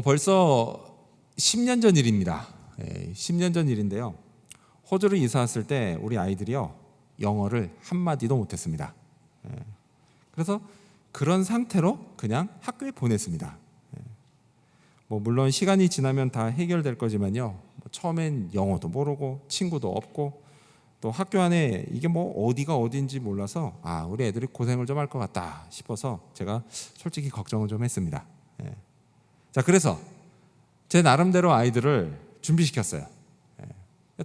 벌써 10년 전 일입니다. 10년 전 일인데요. 호주로 이사 왔을 때 우리 아이들이요, 영어를 한마디도 못했습니다. 그래서 그런 상태로 그냥 학교에 보냈습니다. 물론 시간이 지나면 다 해결될 거지만요, 처음엔 영어도 모르고 친구도 없고 또 학교 안에 이게 어디가 어딘지 몰라서 우리 애들이 고생을 좀 할 것 같다 싶어서 제가 솔직히 걱정을 좀 했습니다. 자, 그래서 제 나름대로 아이들을 준비시켰어요.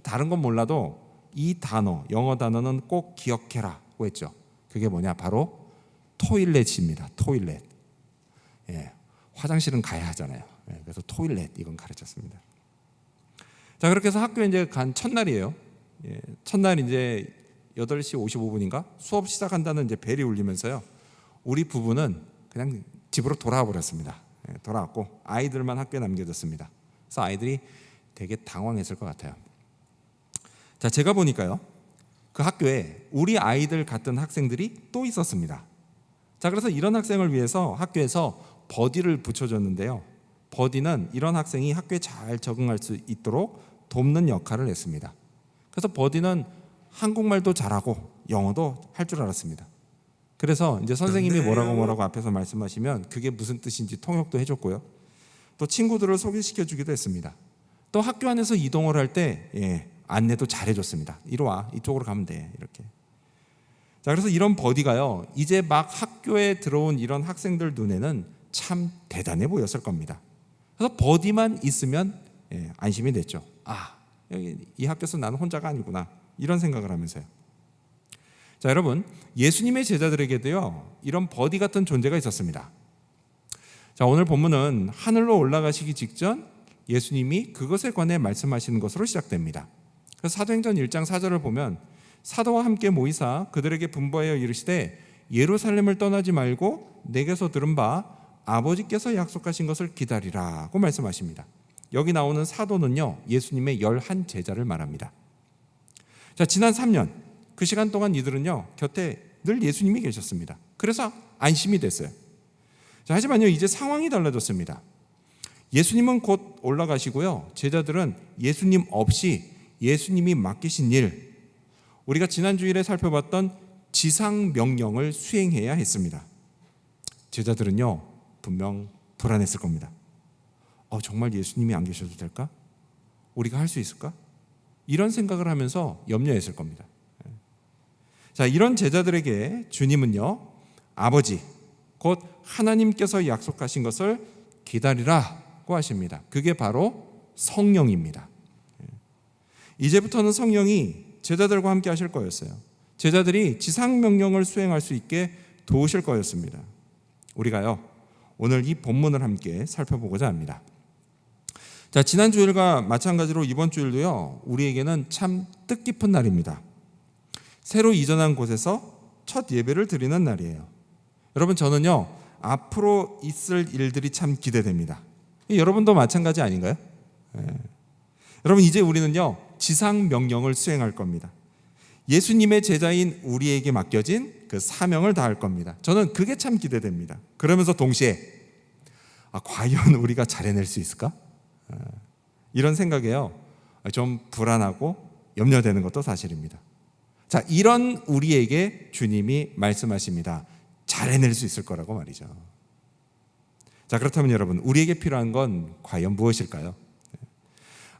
다른 건 몰라도 이 단어, 영어 단어는 꼭 기억해라고 했죠. 그게 뭐냐? 바로 토일렛입니다. 토일렛. 화장실은 가야 하잖아요. 그래서 토일렛 이건 가르쳤습니다. 자, 그렇게 해서 학교에 이제 간 첫날이에요. 첫날 이제 8시 55분인가 수업 시작한다는 이제 벨이 울리면서요, 우리 부부는 그냥 집으로 돌아와 버렸습니다. 돌아왔고 아이들만 학교에 남겨졌습니다. 그래서 아이들이 되게 당황했을 것 같아요. 자, 제가 보니까요, 그 학교에 우리 아이들 같은 학생들이 또 있었습니다. 자, 그래서 이런 학생을 위해서 학교에서 버디를 붙여줬는데요, 버디는 이런 학생이 학교에 잘 적응할 수 있도록 돕는 역할을 했습니다. 그래서 버디는 한국말도 잘하고 영어도 할 줄 알았습니다. 그래서 이제 선생님이 뭐라고 앞에서 말씀하시면 그게 무슨 뜻인지 통역도 해줬고요, 또 친구들을 소개시켜 주기도 했습니다. 또 학교 안에서 이동을 할 때 안내도 잘 해줬습니다. 이리 와, 이쪽으로 가면 돼, 이렇게. 자, 그래서 이런 버디가요, 이제 막 학교에 들어온 이런 학생들 눈에는 참 대단해 보였을 겁니다. 그래서 버디만 있으면 안심이 됐죠. 여기 이 학교에서 나는 혼자가 아니구나, 이런 생각을 하면서요. 자, 여러분, 예수님의 제자들에게도요, 이런 버디 같은 존재가 있었습니다. 자, 오늘 본문은 하늘로 올라가시기 직전 예수님이 그것에 관해 말씀하시는 것으로 시작됩니다. 그래서 사도행전 1장 4절을 보면 사도와 함께 모이사 그들에게 분부하여 이르시되 예루살렘을 떠나지 말고 내게서 들은 바 아버지께서 약속하신 것을 기다리라고 말씀하십니다. 여기 나오는 사도는요, 예수님의 11 제자를 말합니다. 자, 지난 3년 그 시간 동안 이들은요, 곁에 늘 예수님이 계셨습니다. 그래서 안심이 됐어요. 자, 하지만요, 이제 상황이 달라졌습니다. 예수님은 곧 올라가시고요, 제자들은 예수님 없이 예수님이 맡기신 일, 우리가 지난 주일에 살펴봤던 지상 명령을 수행해야 했습니다. 제자들은요, 분명 불안했을 겁니다. 정말 예수님이 안 계셔도 될까? 우리가 할 수 있을까? 이런 생각을 하면서 염려했을 겁니다. 자, 이런 제자들에게 주님은요, 아버지, 곧 하나님께서 약속하신 것을 기다리라고 하십니다. 그게 바로 성령입니다. 이제부터는 성령이 제자들과 함께 하실 거였어요. 제자들이 지상 명령을 수행할 수 있게 도우실 거였습니다. 우리가요, 오늘 이 본문을 함께 살펴보고자 합니다. 자, 지난 주일과 마찬가지로 이번 주일도요, 우리에게는 참 뜻깊은 날입니다. 새로 이전한 곳에서 첫 예배를 드리는 날이에요. 여러분, 저는요, 앞으로 있을 일들이 참 기대됩니다. 여러분도 마찬가지 아닌가요? 여러분, 이제 우리는요, 지상 명령을 수행할 겁니다. 예수님의 제자인 우리에게 맡겨진 그 사명을 다할 겁니다. 저는 그게 참 기대됩니다. 그러면서 동시에 과연 우리가 잘 해낼 수 있을까? 이런 생각에요, 좀 불안하고 염려되는 것도 사실입니다. 자, 이런 우리에게 주님이 말씀하십니다. 잘 해낼 수 있을 거라고 말이죠. 자, 그렇다면 여러분, 우리에게 필요한 건 과연 무엇일까요?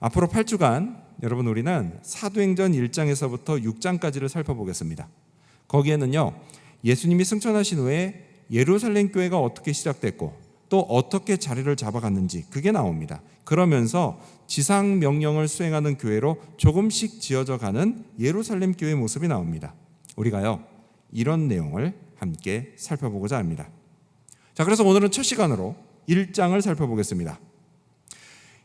앞으로 8주간 여러분, 우리는 사도행전 1장에서부터 6장까지를 살펴보겠습니다. 거기에는요, 예수님이 승천하신 후에 예루살렘 교회가 어떻게 시작됐고 또 어떻게 자리를 잡아갔는지 그게 나옵니다. 그러면서 지상 명령을 수행하는 교회로 조금씩 지어져 가는 예루살렘 교회 모습이 나옵니다. 우리가요, 이런 내용을 함께 살펴보고자 합니다. 자, 그래서 오늘은 첫 시간으로 1장을 살펴보겠습니다.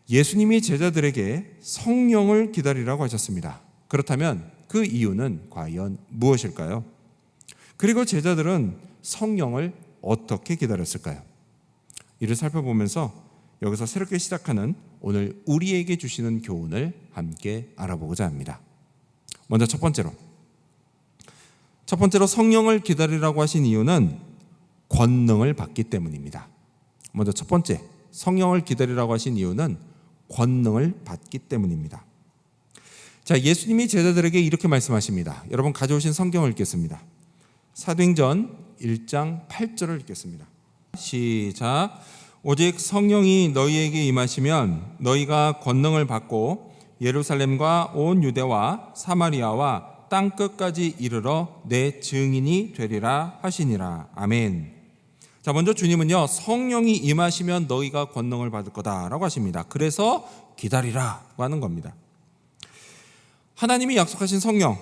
예수님이 제자들에게 성령을 기다리라고 하셨습니다. 그렇다면 그 이유는 과연 무엇일까요? 그리고 제자들은 성령을 어떻게 기다렸을까요? 이를 살펴보면서 여기서 새롭게 시작하는 오늘 우리에게 주시는 교훈을 함께 알아보고자 합니다. 먼저 첫 번째로 성령을 기다리라고 하신 이유는 권능을 받기 때문입니다. 먼저 첫 번째, 성령을 기다리라고 하신 이유는 권능을 받기 때문입니다. 자, 예수님이 제자들에게 이렇게 말씀하십니다. 여러분 가져오신 성경을 읽겠습니다. 사도행전 1장 8절을 읽겠습니다. 시작. 오직 성령이 너희에게 임하시면 너희가 권능을 받고 예루살렘과 온 유대와 사마리아와 땅 끝까지 이르러 내 증인이 되리라 하시니라. 아멘. 자, 먼저 주님은요, 성령이 임하시면 너희가 권능을 받을 거다라고 하십니다. 그래서 기다리라고 하는 겁니다. 하나님이 약속하신 성령,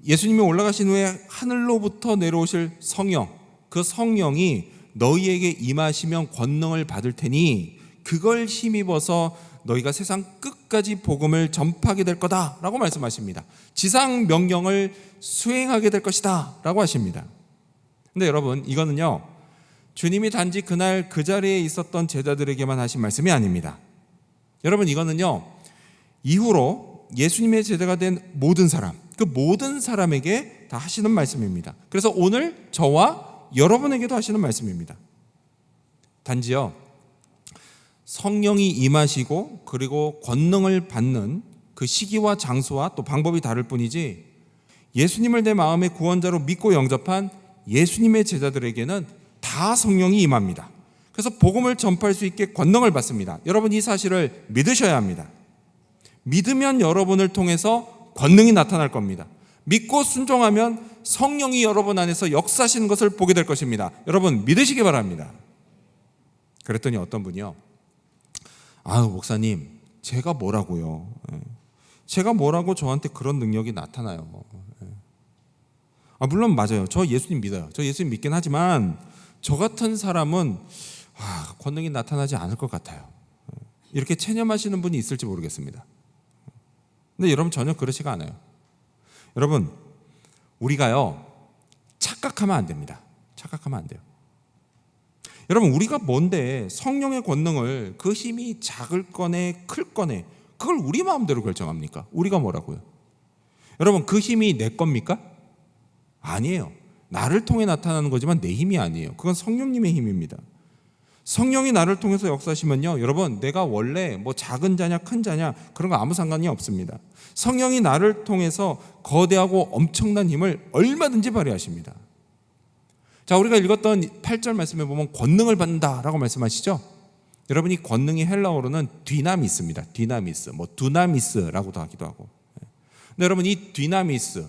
예수님이 올라가신 후에 하늘로부터 내려오실 성령, 그 성령이 너희에게 임하시면 권능을 받을 테니 그걸 힘입어서 너희가 세상 끝까지 복음을 전파하게 될 거다라고 말씀하십니다. 지상 명령을 수행하게 될 것이다 라고 하십니다. 근데 여러분, 이거는요, 주님이 단지 그날 그 자리에 있었던 제자들에게만 하신 말씀이 아닙니다. 여러분, 이거는요, 이후로 예수님의 제자가 된 모든 사람, 그 모든 사람에게 다 하시는 말씀입니다. 그래서 오늘 저와 여러분에게도 하시는 말씀입니다. 단지요, 성령이 임하시고 그리고 권능을 받는 그 시기와 장소와 또 방법이 다를 뿐이지, 예수님을 내 마음의 구원자로 믿고 영접한 예수님의 제자들에게는 다 성령이 임합니다. 그래서 복음을 전파할 수 있게 권능을 받습니다. 여러분, 이 사실을 믿으셔야 합니다. 믿으면 여러분을 통해서 권능이 나타날 겁니다. 믿고 순종하면 성령이 여러분 안에서 역사하시는 것을 보게 될 것입니다. 여러분, 믿으시기 바랍니다. 그랬더니 어떤 분이요, 목사님, 제가 뭐라고요? 제가 뭐라고 저한테 그런 능력이 나타나요? 물론 맞아요. 저 예수님 믿어요. 저 예수님 믿긴 하지만 저 같은 사람은 권능이 나타나지 않을 것 같아요. 이렇게 체념하시는 분이 있을지 모르겠습니다. 근데 여러분, 전혀 그렇지가 않아요. 여러분, 우리가요, 착각하면 안 됩니다. 착각하면 안 돼요. 여러분, 우리가 뭔데 성령의 권능을, 그 힘이 작을 거네 클 거네, 그걸 우리 마음대로 결정합니까? 우리가 뭐라고요? 여러분, 그 힘이 내 겁니까? 아니에요. 나를 통해 나타나는 거지만 내 힘이 아니에요. 그건 성령님의 힘입니다. 성령이 나를 통해서 역사하시면요, 여러분, 내가 원래 뭐 작은 자냐 큰 자냐 그런 거 아무 상관이 없습니다. 성령이 나를 통해서 거대하고 엄청난 힘을 얼마든지 발휘하십니다. 자, 우리가 읽었던 8절 말씀에 보면 권능을 받는다라고 말씀하시죠. 여러분, 이 권능이 헬라어로는 디나미스입니다. 디나미스, 두나미스라고도 하기도 하고. 근데 여러분, 이 디나미스,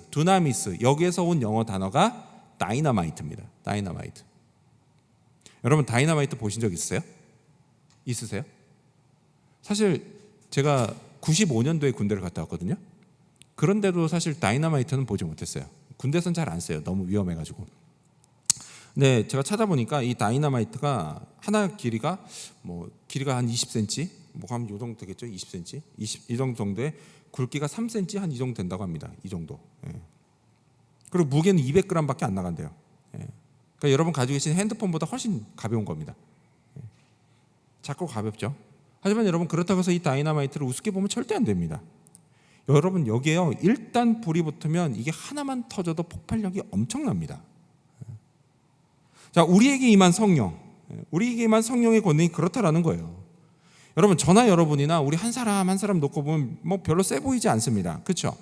여기에서 온 영어 단어가 다이너마이트입니다. 다이너마이트. 여러분, 다이너마이트 보신 적 있으세요? 있으세요? 사실 제가 95년도에 군대를 갔다 왔거든요. 그런데도 사실 다이너마이트는 보지 못했어요. 군대에서는 잘 안 써요. 너무 위험해가지고. 네, 제가 찾아보니까 이 다이너마이트가 하나 길이가 한 20cm, 한 요 정도 되겠죠? 20cm, 이 정도에 굵기가 3cm 한 이 정도 된다고 합니다. 이 정도. 그리고 무게는 200g밖에 안 나간대요. 그러니까 여러분 가지고 계신 핸드폰보다 훨씬 가벼운 겁니다. 작고 가볍죠. 하지만 여러분, 그렇다고 해서 이 다이너마이트를 우습게 보면 절대 안 됩니다. 여러분, 여기에요, 일단 불이 붙으면 이게 하나만 터져도 폭발력이 엄청납니다. 자, 우리에게 임한 성령, 우리에게 임한 성령의 권능이 그렇다라는 거예요. 여러분, 저나 여러분이나 우리 한 사람 한 사람 놓고 보면 별로 세 보이지 않습니다. 그렇죠?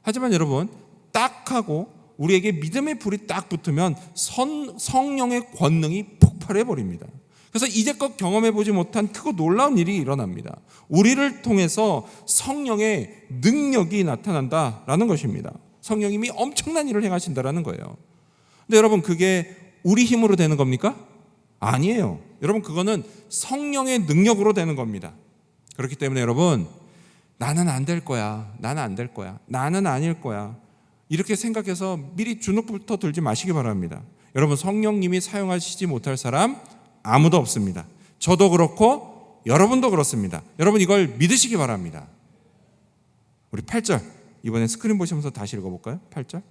하지만 여러분, 딱 하고 우리에게 믿음의 불이 딱 붙으면 성령의 권능이 폭발해 버립니다. 그래서 이제껏 경험해 보지 못한 크고 놀라운 일이 일어납니다. 우리를 통해서 성령의 능력이 나타난다라는 것입니다. 성령님이 엄청난 일을 행하신다라는 거예요. 근데 여러분, 그게 우리 힘으로 되는 겁니까? 아니에요. 여러분, 그거는 성령의 능력으로 되는 겁니다. 그렇기 때문에 여러분, 나는 안 될 거야, 나는 안 될 거야, 나는 아닐 거야, 이렇게 생각해서 미리 주눅부터 들지 마시기 바랍니다. 여러분, 성령님이 사용하시지 못할 사람 아무도 없습니다. 저도 그렇고 여러분도 그렇습니다. 여러분, 이걸 믿으시기 바랍니다. 우리 8절 이번에 스크린 보시면서 다시 읽어볼까요? 8절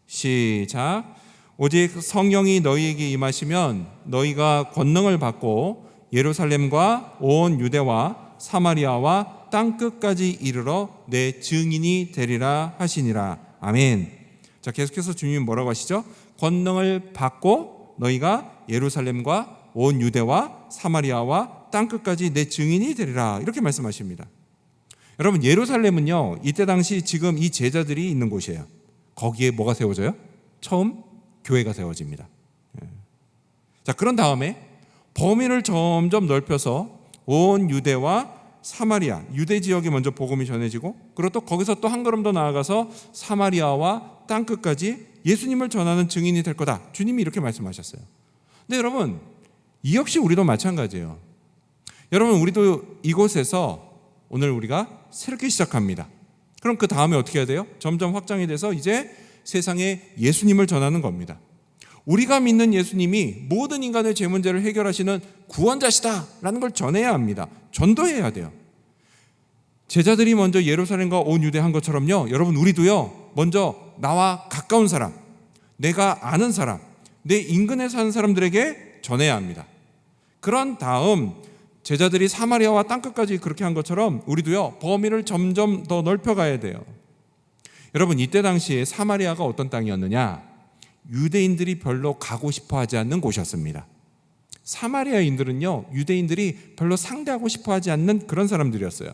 시작. 오직 성령이 너희에게 임하시면 너희가 권능을 받고 예루살렘과 온 유대와 사마리아와 땅 끝까지 이르러 내 증인이 되리라 하시니라. 아멘. 자, 계속해서 주님이 뭐라고 하시죠? 권능을 받고 너희가 예루살렘과 온 유대와 사마리아와 땅끝까지 내 증인이 되리라. 이렇게 말씀하십니다. 여러분, 예루살렘은요, 이때 당시 지금 이 제자들이 있는 곳이에요. 거기에 뭐가 세워져요? 처음 교회가 세워집니다. 자, 그런 다음에 범위를 점점 넓혀서 온 유대와 사마리아, 유대 지역에 먼저 복음이 전해지고, 그리고 또 거기서 또 한 걸음 더 나아가서 사마리아와 땅끝까지 예수님을 전하는 증인이 될 거다. 주님이 이렇게 말씀하셨어요. 근데 여러분, 이 역시 우리도 마찬가지예요. 여러분, 우리도 이곳에서 오늘 우리가 새롭게 시작합니다. 그럼 그 다음에 어떻게 해야 돼요? 점점 확장이 돼서 이제 세상에 예수님을 전하는 겁니다. 우리가 믿는 예수님이 모든 인간의 죄 문제를 해결하시는 구원자시다라는 걸 전해야 합니다. 전도해야 돼요. 제자들이 먼저 예루살렘과 온 유대 한 것처럼요, 여러분, 우리도요, 먼저 나와 가까운 사람, 내가 아는 사람, 내 인근에 사는 사람들에게 전해야 합니다. 그런 다음 제자들이 사마리아와 땅끝까지 그렇게 한 것처럼 우리도요, 범위를 점점 더 넓혀가야 돼요. 여러분, 이때 당시에 사마리아가 어떤 땅이었느냐? 유대인들이 별로 가고 싶어 하지 않는 곳이었습니다. 사마리아인들은요, 유대인들이 별로 상대하고 싶어 하지 않는 그런 사람들이었어요.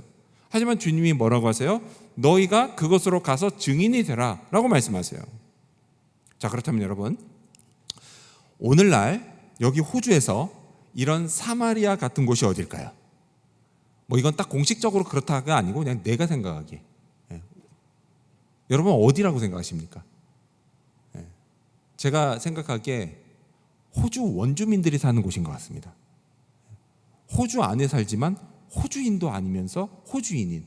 하지만 주님이 뭐라고 하세요? 너희가 그곳으로 가서 증인이 되라 라고 말씀하세요. 자, 그렇다면 여러분, 오늘날 여기 호주에서 이런 사마리아 같은 곳이 어딜까요? 뭐 이건 딱 공식적으로 그렇다가 아니고 그냥 내가 생각하기에, 여러분 어디라고 생각하십니까? 제가 생각하기에 호주 원주민들이 사는 곳인 것 같습니다. 호주 안에 살지만 호주인도 아니면서 호주인인,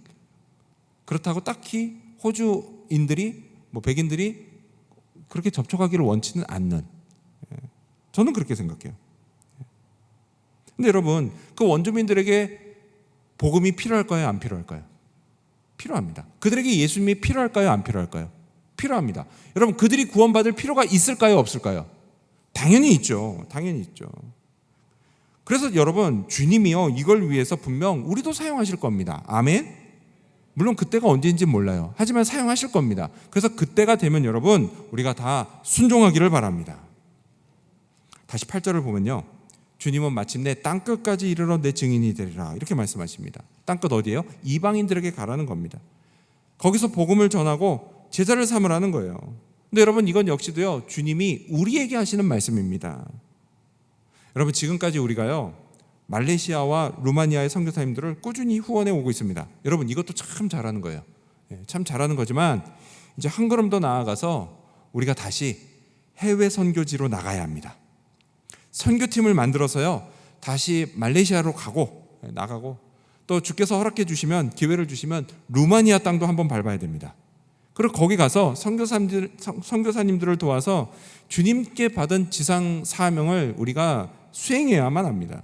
그렇다고 딱히 호주인들이, 뭐 백인들이 그렇게 접촉하기를 원치는 않는, 저는 그렇게 생각해요. 근데 여러분, 그 원주민들에게 복음이 필요할까요? 안 필요할까요? 필요합니다. 그들에게 예수님이 필요할까요? 안 필요할까요? 필요합니다. 여러분, 그들이 구원받을 필요가 있을까요? 없을까요? 당연히 있죠. 당연히 있죠. 그래서 여러분, 주님이요, 이걸 위해서 분명 우리도 사용하실 겁니다. 아멘? 물론 그때가 언제인지 몰라요. 하지만 사용하실 겁니다. 그래서 그때가 되면 여러분, 우리가 다 순종하기를 바랍니다. 다시 8절을 보면요, 주님은 마침내 땅끝까지 이르러 내 증인이 되리라 이렇게 말씀하십니다. 땅끝 어디예요? 이방인들에게 가라는 겁니다. 거기서 복음을 전하고 제자를 삼으라는 거예요. 근데 여러분, 이건 역시도요, 주님이 우리에게 하시는 말씀입니다. 여러분, 지금까지 우리가요, 말레이시아와 루마니아의 선교사님들을 꾸준히 후원해 오고 있습니다. 여러분, 이것도 참 잘하는 거예요. 참 잘하는 거지만 이제 한 걸음 더 나아가서 우리가 다시 해외 선교지로 나가야 합니다. 선교팀을 만들어서요, 다시 말레이시아로 나가고 또 주께서 허락해 주시면, 기회를 주시면 루마니아 땅도 한번 밟아야 됩니다. 그리고 거기 가서 선교사님들을 도와서 주님께 받은 지상 사명을 우리가 수행해야만 합니다.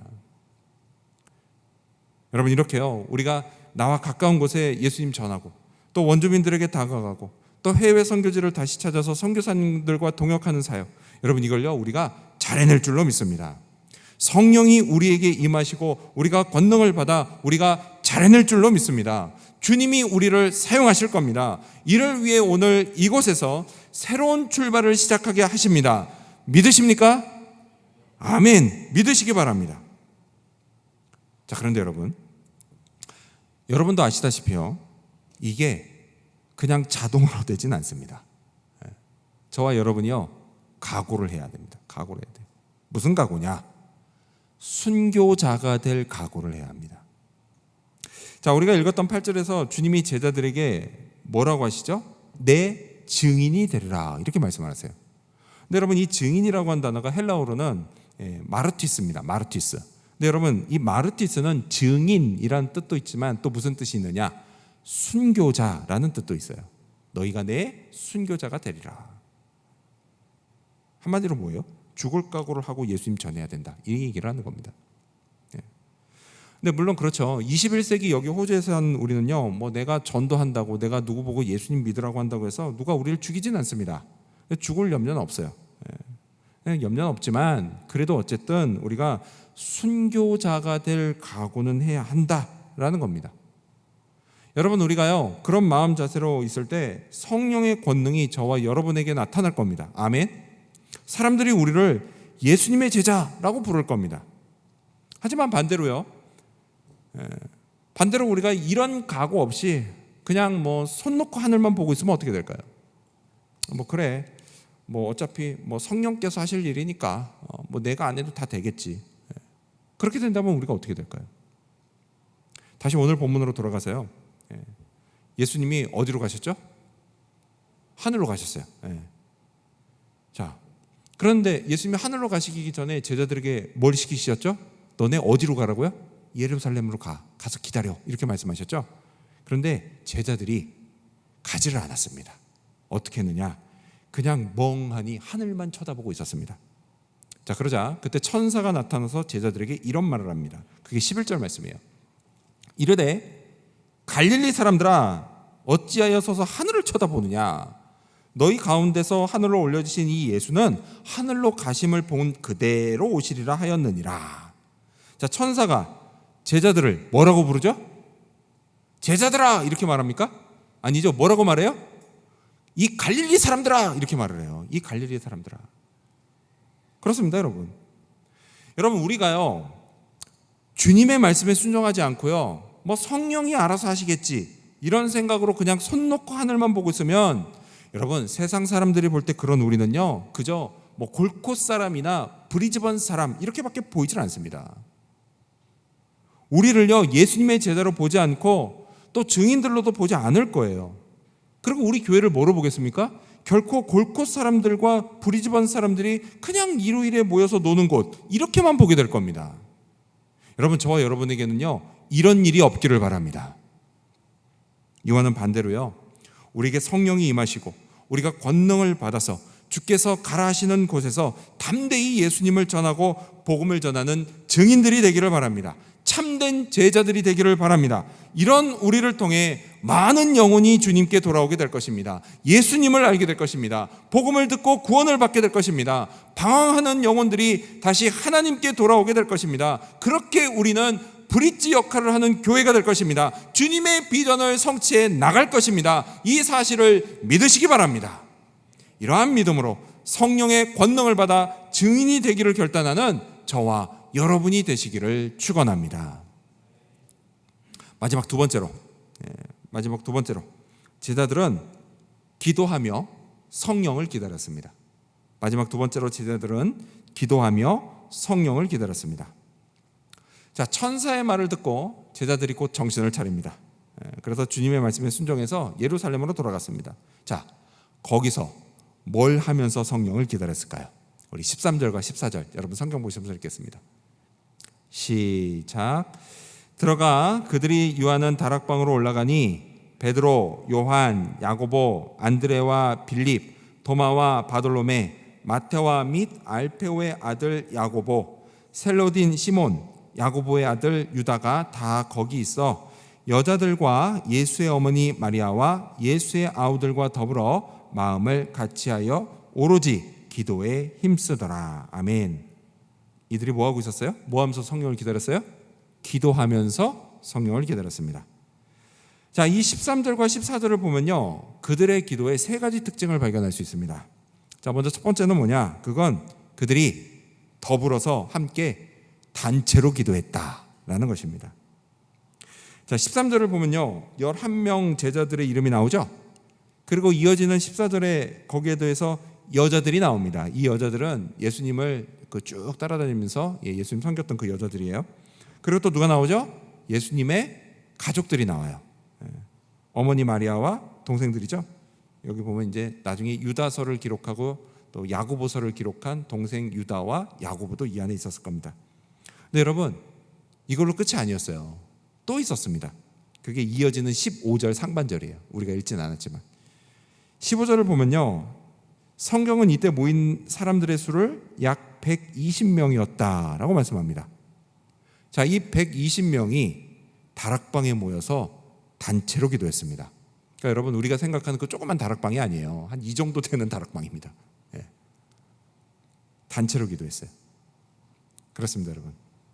여러분, 이렇게요, 우리가 나와 가까운 곳에 예수님 전하고 또 원주민들에게 다가가고 또 해외 선교지를 다시 찾아서 선교사님들과 동역하는 사역, 여러분, 이걸요, 우리가 잘 해낼 줄로 믿습니다. 성령이 우리에게 임하시고 우리가 권능을 받아 우리가 잘 해낼 줄로 믿습니다. 주님이 우리를 사용하실 겁니다. 이를 위해 오늘 이곳에서 새로운 출발을 시작하게 하십니다. 믿으십니까? 아멘. 믿으시기 바랍니다. 자, 그런데 여러분도 아시다시피요, 이게 그냥 자동으로 되진 않습니다. 저와 여러분이요, 각오를 해야 됩니다. 각오를 해야 돼요. 무슨 각오냐? 순교자가 될 각오를 해야 합니다. 자, 우리가 읽었던 8절에서 주님이 제자들에게 뭐라고 하시죠? 내 증인이 되리라 이렇게 말씀하세요. 근데 여러분, 이 증인이라고 한 단어가 헬라어로는 마르티스입니다. 마르티스. 근데 여러분, 이 마르티스는 증인이라는 뜻도 있지만 또 무슨 뜻이 있느냐? 순교자라는 뜻도 있어요. 너희가 내 순교자가 되리라. 한마디로 뭐예요? 죽을 각오를 하고 예수님 전해야 된다, 이 얘기를 하는 겁니다. 근데 물론 그렇죠. 21세기 여기 호주에 산 우리는요, 뭐 내가 전도한다고, 내가 누구 보고 예수님 믿으라고 한다고 해서 누가 우리를 죽이진 않습니다. 죽을 염려는 없어요. 염려는 없지만 그래도 어쨌든 우리가 순교자가 될 각오는 해야 한다라는 겁니다. 여러분, 우리가요, 그런 마음 자세로 있을 때 성령의 권능이 저와 여러분에게 나타날 겁니다. 아멘. 사람들이 우리를 예수님의 제자라고 부를 겁니다. 하지만 반대로요. 반대로 우리가 이런 각오 없이 그냥 뭐 손 놓고 하늘만 보고 있으면 어떻게 될까요? 뭐 그래, 뭐 어차피 뭐 성령께서 하실 일이니까 뭐 내가 안 해도 다 되겠지. 그렇게 된다면 우리가 어떻게 될까요? 다시 오늘 본문으로 돌아가서요. 예수님이 어디로 가셨죠? 하늘로 가셨어요. 자, 그런데 예수님이 하늘로 가시기 전에 제자들에게 뭘 시키셨죠? 너네 어디로 가라고요? 예루살렘으로 가서 기다려, 이렇게 말씀하셨죠. 그런데 제자들이 가지를 않았습니다. 어떻게 했느냐? 그냥 멍하니 하늘만 쳐다보고 있었습니다. 자, 그러자 그때 천사가 나타나서 제자들에게 이런 말을 합니다. 그게 11절 말씀이에요. 이르되 갈릴리 사람들아, 어찌하여 서서 하늘을 쳐다보느냐? 너희 가운데서 하늘로 올려주신 이 예수는 하늘로 가심을 본 그대로 오시리라 하였느니라. 자, 천사가 제자들을 뭐라고 부르죠? 제자들아, 이렇게 말합니까? 아니죠. 뭐라고 말해요? 이 갈릴리 사람들아, 이렇게 말을 해요. 이 갈릴리 사람들아. 그렇습니다, 여러분. 여러분, 우리가요, 주님의 말씀에 순종하지 않고요, 뭐 성령이 알아서 하시겠지, 이런 생각으로 그냥 손 놓고 하늘만 보고 있으면, 여러분, 세상 사람들이 볼 때 그런 우리는요, 그저 뭐 골콧 사람이나 브리즈번 사람 이렇게밖에 보이질 않습니다. 우리를요, 예수님의 제자로 보지 않고 또 증인들로도 보지 않을 거예요. 그리고 우리 교회를 뭐로 보겠습니까? 결코 골콧 사람들과 브리즈번 사람들이 그냥 일요일에 모여서 노는 곳, 이렇게만 보게 될 겁니다. 여러분, 저와 여러분에게는요, 이런 일이 없기를 바랍니다. 이와는 반대로요, 우리에게 성령이 임하시고 우리가 권능을 받아서 주께서 가라 하시는 곳에서 담대히 예수님을 전하고 복음을 전하는 증인들이 되기를 바랍니다. 참된 제자들이 되기를 바랍니다. 이런 우리를 통해 많은 영혼이 주님께 돌아오게 될 것입니다. 예수님을 알게 될 것입니다. 복음을 듣고 구원을 받게 될 것입니다. 방황하는 영혼들이 다시 하나님께 돌아오게 될 것입니다. 그렇게 우리는 브릿지 역할을 하는 교회가 될 것입니다. 주님의 비전을 성취해 나갈 것입니다. 이 사실을 믿으시기 바랍니다. 이러한 믿음으로 성령의 권능을 받아 증인이 되기를 결단하는 저와 여러분이 되시기를 축원합니다. 마지막 두 번째로, 제자들은 기도하며 성령을 기다렸습니다. 마지막 두 번째로 제자들은 기도하며 성령을 기다렸습니다. 자, 천사의 말을 듣고 제자들이 곧 정신을 차립니다. 그래서 주님의 말씀에 순종해서 예루살렘으로 돌아갔습니다. 자, 거기서 뭘 하면서 성령을 기다렸을까요? 우리 13절과 14절 여러분 성경 보시면서 읽겠습니다. 시작. 들어가 그들이 유하는 다락방으로 올라가니 베드로, 요한, 야고보, 안드레와 빌립, 도마와 바돌로메, 마테와 및 알페오의 아들 야고보, 셀로딘 시몬, 야고보의 아들 유다가 다 거기 있어 여자들과 예수의 어머니 마리아와 예수의 아우들과 더불어 마음을 같이하여 오로지 기도에 힘쓰더라. 아멘. 이들이 뭐하고 있었어요? 뭐하면서 성령을 기다렸어요? 기도하면서 성령을 기다렸습니다. 자, 이 13절과 14절을 보면요, 그들의 기도의 세 가지 특징을 발견할 수 있습니다. 자, 먼저 첫 번째는 뭐냐? 그건 그들이 더불어서 함께 단체로 기도했다라는 것입니다. 자, 13절을 보면요, 11명 제자들의 이름이 나오죠. 그리고 이어지는 14절에 거기에 대해서 여자들이 나옵니다. 이 여자들은 예수님을 쭉 따라다니면서 예수님 섬겼던 그 여자들이에요. 그리고 또 누가 나오죠? 예수님의 가족들이 나와요. 어머니 마리아와 동생들이죠. 여기 보면 이제 나중에 유다서를 기록하고 또 야고보서를 기록한 동생 유다와 야고보도 이 안에 있었을 겁니다. 근데 여러분, 이걸로 끝이 아니었어요. 또 있었습니다. 그게 이어지는 15절 상반절이에요. 우리가 읽지는 않았지만 15절을 보면요, 성경은 이때 모인 사람들의 수를 약 120명이었다라고 말씀합니다. 자, 이 120명이 다락방에 모여서 단체로 기도했습니다. 그러니까 여러분, 우리가 생각하는 그 조그만 다락방이 아니에요. 한 이 정도 되는 다락방입니다. 단체로 기도했어요. 그렇습니다, 여러분.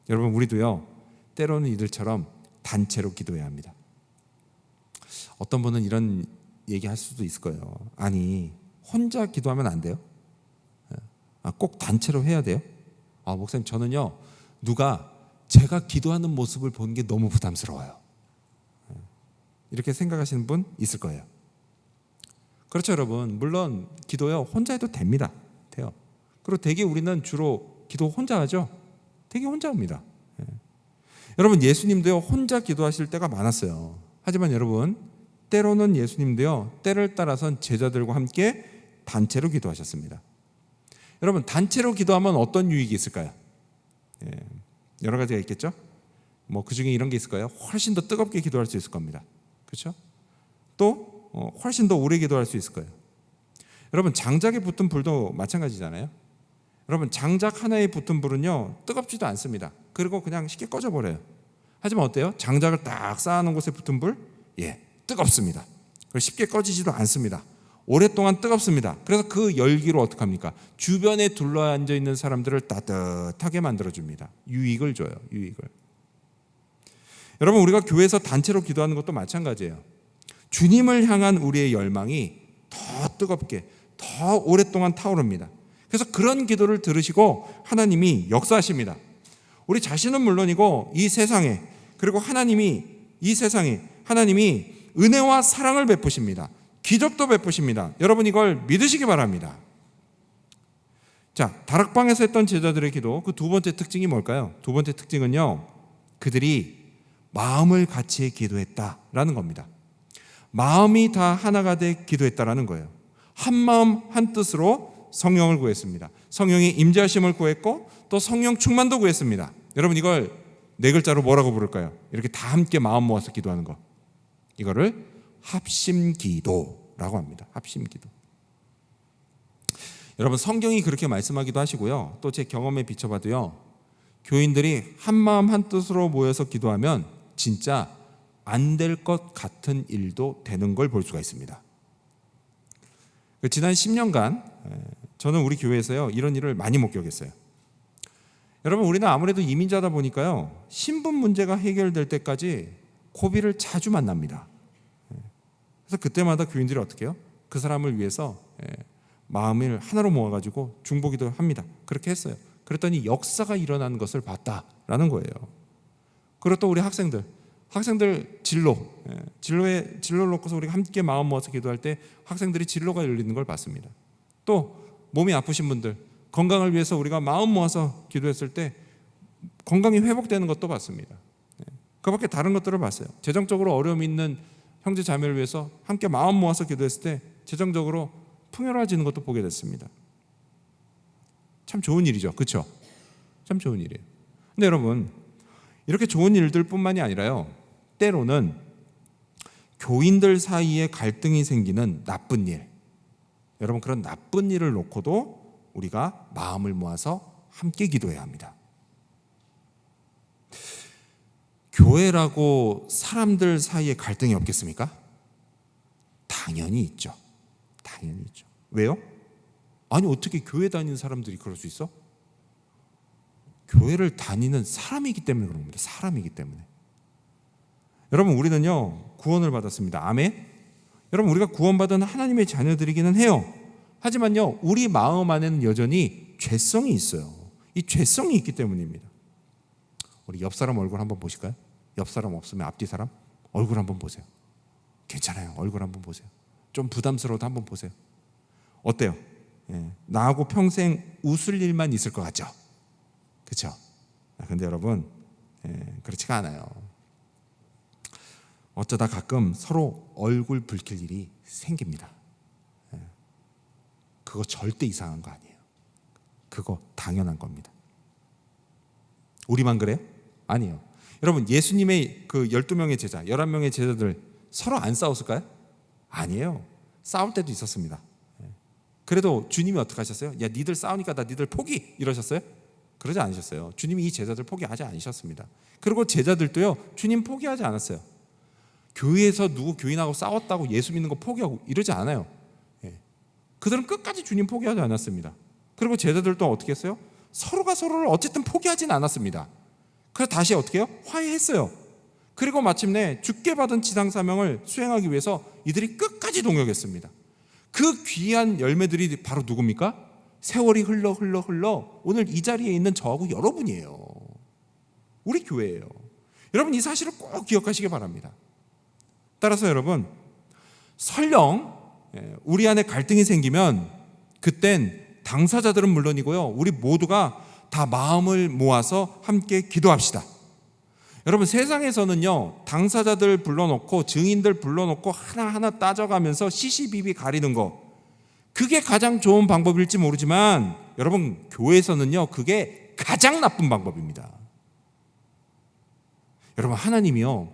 여러분, 우리도요, 때로는 이들처럼 단체로 기도해야 합니다. 어떤 분은 이런 얘기할 수도 있을 거예요. 아니, 혼자 기도하면 안 돼요? 꼭 단체로 해야 돼요? 목사님, 저는요, 누가 제가 기도하는 모습을 보는 게 너무 부담스러워요. 이렇게 생각하시는 분 있을 거예요. 그렇죠, 여러분. 물론 기도요 혼자 해도 됩니다. 돼요. 그리고 되게 우리는 주로 기도 혼자 하죠. 되게 혼자 합니다. 여러분, 예수님도요 혼자 기도하실 때가 많았어요. 하지만 여러분, 때로는 예수님도요 때를 따라선 제자들과 함께 단체로 기도하셨습니다. 여러분, 단체로 기도하면 어떤 유익이 있을까요? 여러 가지가 있겠죠. 뭐 그 중에 이런 게 있을까요? 훨씬 더 뜨겁게 기도할 수 있을 겁니다. 그렇죠? 또 훨씬 더 오래 기도할 수 있을 거예요. 여러분, 장작에 붙은 불도 마찬가지잖아요. 여러분, 장작 하나에 붙은 불은요 뜨겁지도 않습니다. 그리고 그냥 쉽게 꺼져버려요. 하지만 어때요? 장작을 딱 쌓아놓은 곳에 붙은 불, 뜨겁습니다. 그리고 쉽게 꺼지지도 않습니다. 오랫동안 뜨겁습니다. 그래서 그 열기로 어떻게 합니까? 주변에 둘러앉아 있는 사람들을 따뜻하게 만들어줍니다. 유익을 줘요. 유익을. 여러분, 우리가 교회에서 단체로 기도하는 것도 마찬가지예요. 주님을 향한 우리의 열망이 더 뜨겁게, 더 오랫동안 타오릅니다. 그래서 그런 기도를 들으시고 하나님이 역사하십니다. 우리 자신은 물론이고 이 세상에, 그리고 하나님이 이 세상에 하나님이 은혜와 사랑을 베푸십니다. 기적도 베푸십니다. 여러분, 이걸 믿으시기 바랍니다. 자, 다락방에서 했던 제자들의 기도, 그 두 번째 특징이 뭘까요? 두 번째 특징은요, 그들이 마음을 같이 기도했다라는 겁니다. 마음이 다 하나가 돼 기도했다라는 거예요. 한 마음 한 뜻으로 성령을 구했습니다. 성령의 임재하심을 구했고 또 성령 충만도 구했습니다. 여러분, 이걸 네 글자로 뭐라고 부를까요? 이렇게 다 함께 마음 모아서 기도하는 거, 이거를 합심기도라고 합니다. 합심기도. 여러분, 성경이 그렇게 말씀하기도 하시고요, 또 제 경험에 비춰봐도요, 교인들이 한 마음 한 뜻으로 모여서 기도하면 진짜 안 될 것 같은 일도 되는 걸 볼 수가 있습니다. 지난 10년간 저는 우리 교회에서요 이런 일을 많이 목격했어요. 여러분, 우리는 아무래도 이민자다 보니까요 신분 문제가 해결될 때까지 고비를 자주 만납니다. 그래서 그때마다 교인들이 어떻게 해요? 그 사람을 위해서 마음을 하나로 모아가지고 중보기도 합니다. 그렇게 했어요. 그랬더니 역사가 일어나는 것을 봤다라는 거예요. 그리고 또 우리 학생들 진로를 놓고서 우리가 함께 마음 모아서 기도할 때 학생들이 진로가 열리는 걸 봤습니다. 또 몸이 아프신 분들 건강을 위해서 우리가 마음 모아서 기도했을 때 건강이 회복되는 것도 봤습니다. 그밖에 다른 것들을 봤어요. 재정적으로 어려움이 있는 형제 자매를 위해서 함께 마음 모아서 기도했을 때 재정적으로 풍요로워지는 것도 보게 됐습니다. 참 좋은 일이죠. 그렇죠? 참 좋은 일이에요. 근데 여러분, 이렇게 좋은 일들 뿐만이 아니라요, 때로는 교인들 사이에 갈등이 생기는 나쁜 일, 여러분, 그런 나쁜 일을 놓고도 우리가 마음을 모아서 함께 기도해야 합니다. 교회라고 사람들 사이에 갈등이 없겠습니까? 당연히 있죠. 당연히 있죠. 왜요? 아니, 어떻게 교회 다니는 사람들이 그럴 수 있어? 교회를 다니는 사람이기 때문에 그런 겁니다. 사람이기 때문에. 여러분, 우리는요 구원을 받았습니다. 아멘. 여러분, 우리가 구원받은 하나님의 자녀들이기는 해요. 하지만요 우리 마음 안에는 여전히 죄성이 있어요. 이 죄성이 있기 때문입니다. 우리 옆 사람 얼굴 한번 보실까요? 옆 사람 없으면 앞뒤 사람 얼굴 한번 보세요. 괜찮아요. 얼굴 한번 보세요. 좀 부담스러워도 한번 보세요. 어때요? 나하고 평생 웃을 일만 있을 것 같죠? 그렇죠? 근데 여러분, 그렇지가 않아요. 어쩌다 가끔 서로 얼굴 붉힐 일이 생깁니다. 그거 절대 이상한 거 아니에요. 그거 당연한 겁니다. 우리만 그래요? 아니에요. 여러분, 예수님의 그 12명의 제자, 11명의 제자들 서로 안 싸웠을까요? 아니에요. 싸울 때도 있었습니다. 그래도 주님이 어떻게 하셨어요? 야, 니들 싸우니까 나 니들 포기! 이러셨어요? 그러지 않으셨어요. 주님이 이 제자들 포기하지 않으셨습니다. 그리고 제자들도요 주님 포기하지 않았어요. 교회에서 누구 교인하고 싸웠다고 예수 믿는 거 포기하고 이러지 않아요. 그들은 끝까지 주님 포기하지 않았습니다. 그리고 제자들도 어떻게 했어요? 서로가 서로를 어쨌든 포기하진 않았습니다. 그래서 다시 어떻게 해요? 화해했어요. 그리고 마침내 주께 받은 지상사명을 수행하기 위해서 이들이 끝까지 동역했습니다. 그 귀한 열매들이 바로 누굽니까? 세월이 흘러 오늘 이 자리에 있는 저하고 여러분이에요. 우리 교회예요. 여러분 이 사실을 꼭 기억하시기 바랍니다. 따라서 여러분 설령 우리 안에 갈등이 생기면 그땐 당사자들은 물론이고요, 우리 모두가 다 마음을 모아서 함께 기도합시다. 여러분 세상에서는요, 당사자들 불러놓고 증인들 불러놓고 하나하나 따져가면서 시시비비 가리는 거, 그게 가장 좋은 방법일지 모르지만 여러분 교회에서는요, 그게 가장 나쁜 방법입니다. 여러분 하나님이요,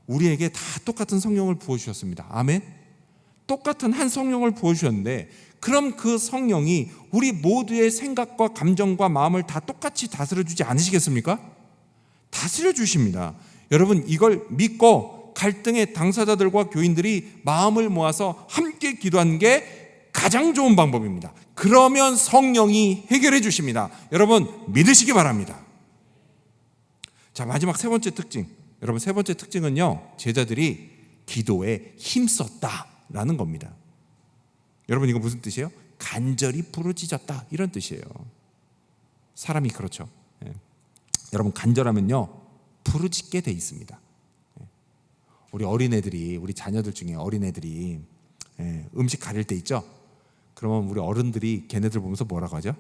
우리에게 다 똑같은 성령을 부어주셨습니다. 아멘. 똑같은 한 성령을 부어주셨는데, 그럼 그 성령이 우리 모두의 생각과 감정과 마음을 다 똑같이 다스려주지 않으시겠습니까? 다스려주십니다. 여러분 이걸 믿고 갈등의 당사자들과 교인들이 마음을 모아서 함께 기도하는 게 가장 좋은 방법입니다. 그러면 성령이 해결해 주십니다. 여러분 믿으시기 바랍니다. 자, 마지막 세 번째 특징. 여러분 세 번째 특징은요, 제자들이 기도에 힘썼다라는 겁니다. 여러분 이거 무슨 뜻이에요? 간절히 부르짖었다, 이런 뜻이에요. 사람이 그렇죠. 여러분 간절하면요 부르짖게 돼 있습니다. 우리 어린애들이, 우리 자녀들 중에 어린애들이 음식 가릴 때 있죠. 그러면 우리 어른들이 걔네들 보면서 뭐라고 하죠?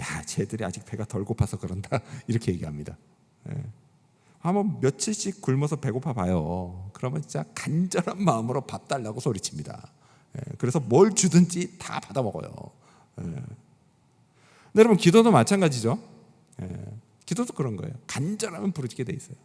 야, 쟤들이 아직 배가 덜 고파서 그런다, 이렇게 얘기합니다. 한번 며칠씩 굶어서 배고파 봐요. 그러면 진짜 간절한 마음으로 밥 달라고 소리칩니다. 그래서 뭘 주든지 다 받아 먹어요. 근데 여러분 기도도 마찬가지죠. 기도도 그런 거예요. 간절하면 부르짖게 돼 있어요.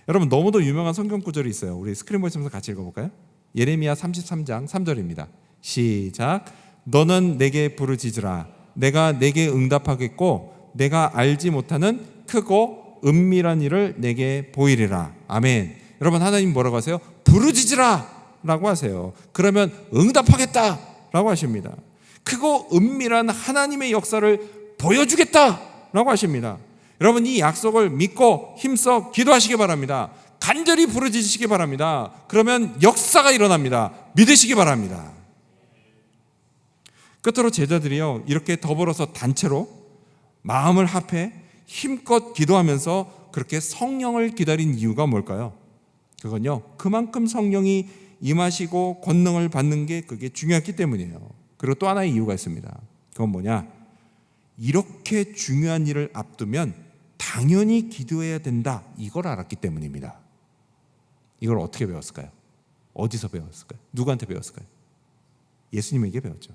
여러분 너무도 유명한 성경 구절이 있어요. 우리 스크린 보시면서 같이 읽어볼까요? 예레미야 33장 3절입니다. 시작. 너는 내게 부르짖으라. 내가 내게 응답하겠고 내가 알지 못하는 크고 은밀한 일을 내게 보이리라. 아멘. 여러분 하나님 뭐라고 하세요? 부르짖으라 라고 하세요. 그러면 응답하겠다 라고 하십니다. 크고 은밀한 하나님의 역사를 보여주겠다 라고 하십니다. 여러분 이 약속을 믿고 힘써 기도하시기 바랍니다. 간절히 부르짖으시기 바랍니다. 그러면 역사가 일어납니다. 믿으시기 바랍니다. 끝으로 제자들이요, 이렇게 더불어서 단체로 마음을 합해 힘껏 기도하면서 그렇게 성령을 기다린 이유가 뭘까요? 그건요, 그만큼 성령이 임하시고 권능을 받는 게 그게 중요했기 때문이에요. 그리고 또 하나의 이유가 있습니다. 그건 뭐냐? 이렇게 중요한 일을 앞두면 당연히 기도해야 된다, 이걸 알았기 때문입니다. 이걸 어떻게 배웠을까요? 어디서 배웠을까요? 누구한테 배웠을까요? 예수님에게 배웠죠.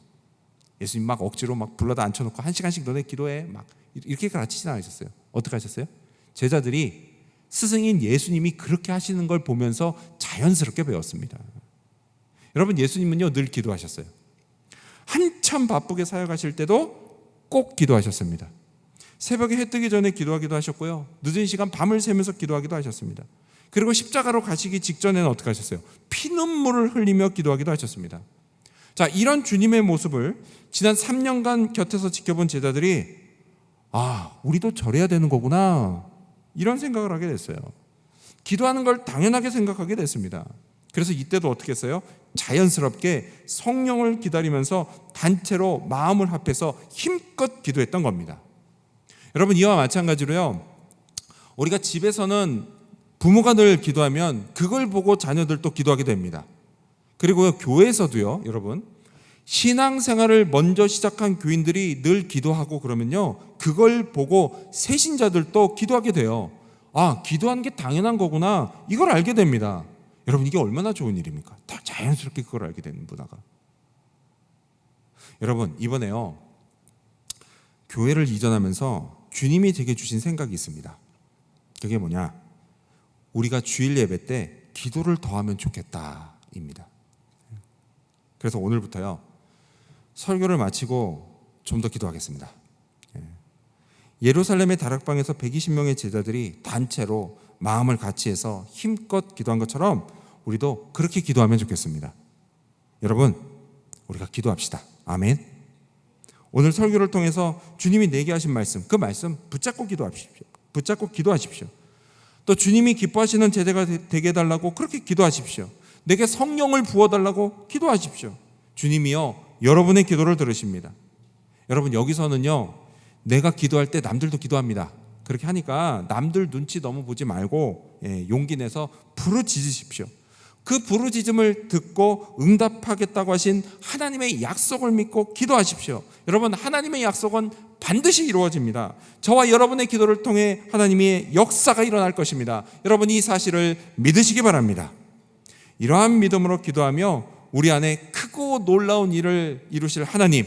예수님 막 억지로 막 불러다 앉혀놓고 1시간씩 너네 기도해 막 이렇게 가르치진 않으셨어요. 어떻게 하셨어요? 제자들이 스승인 예수님이 그렇게 하시는 걸 보면서 자연스럽게 배웠습니다. 여러분 예수님은요 늘 기도하셨어요. 한참 바쁘게 사역하실 때도 꼭 기도하셨습니다. 새벽에 해 뜨기 전에 기도하기도 하셨고요, 늦은 시간 밤을 새면서 기도하기도 하셨습니다. 그리고 십자가로 가시기 직전에는 어떻게 하셨어요? 피눈물을 흘리며 기도하기도 하셨습니다. 자, 이런 주님의 모습을 지난 3년간 곁에서 지켜본 제자들이 우리도 저래야 되는 거구나, 이런 생각을 하게 됐어요. 기도하는 걸 당연하게 생각하게 됐습니다. 그래서 이때도 어떻게 했어요? 자연스럽게 성령을 기다리면서 단체로 마음을 합해서 힘껏 기도했던 겁니다. 여러분 이와 마찬가지로요, 우리가 집에서는 부모가 늘 기도하면 그걸 보고 자녀들도 기도하게 됩니다. 그리고 교회에서도요, 여러분 신앙생활을 먼저 시작한 교인들이 늘 기도하고 그러면요, 그걸 보고 새신자들도 기도하게 돼요. 기도하는 게 당연한 거구나, 이걸 알게 됩니다. 여러분 이게 얼마나 좋은 일입니까? 다 자연스럽게 그걸 알게 되는 문화가. 여러분 이번에요, 교회를 이전하면서 주님이 제게 주신 생각이 있습니다. 그게 뭐냐? 우리가 주일 예배 때 기도를 더하면 좋겠다입니다. 그래서 오늘부터요, 설교를 마치고 좀 더 기도하겠습니다. 예루살렘의 다락방에서 120명의 제자들이 단체로 마음을 같이 해서 힘껏 기도한 것처럼 우리도 그렇게 기도하면 좋겠습니다. 여러분 우리가 기도합시다. 아멘. 오늘 설교를 통해서 주님이 내게 하신 말씀, 그 말씀 붙잡고 기도하십시오. 붙잡고 기도하십시오. 또 주님이 기뻐하시는 제자가 되게 해달라고 그렇게 기도하십시오. 내게 성령을 부어달라고 기도하십시오. 주님이요 여러분의 기도를 들으십니다. 여러분 여기서는요, 내가 기도할 때 남들도 기도합니다, 그렇게 하니까 남들 눈치 너무 보지 말고 용기 내서 부르짖으십시오. 그 부르짖음을 듣고 응답하겠다고 하신 하나님의 약속을 믿고 기도하십시오. 여러분, 하나님의 약속은 반드시 이루어집니다. 저와 여러분의 기도를 통해 하나님의 역사가 일어날 것입니다. 여러분, 이 사실을 믿으시기 바랍니다. 이러한 믿음으로 기도하며 우리 안에 크고 놀라운 일을 이루실 하나님,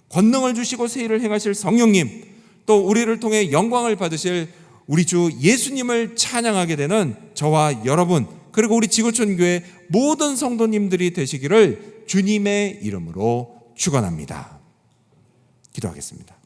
권능을 주시고 세일을 행하실 성령님, 또 우리를 통해 영광을 받으실 우리 주 예수님을 찬양하게 되는 저와 여러분, 그리고 우리 지구촌 교회 모든 성도님들이 되시기를 주님의 이름으로 축원합니다. 기도하겠습니다.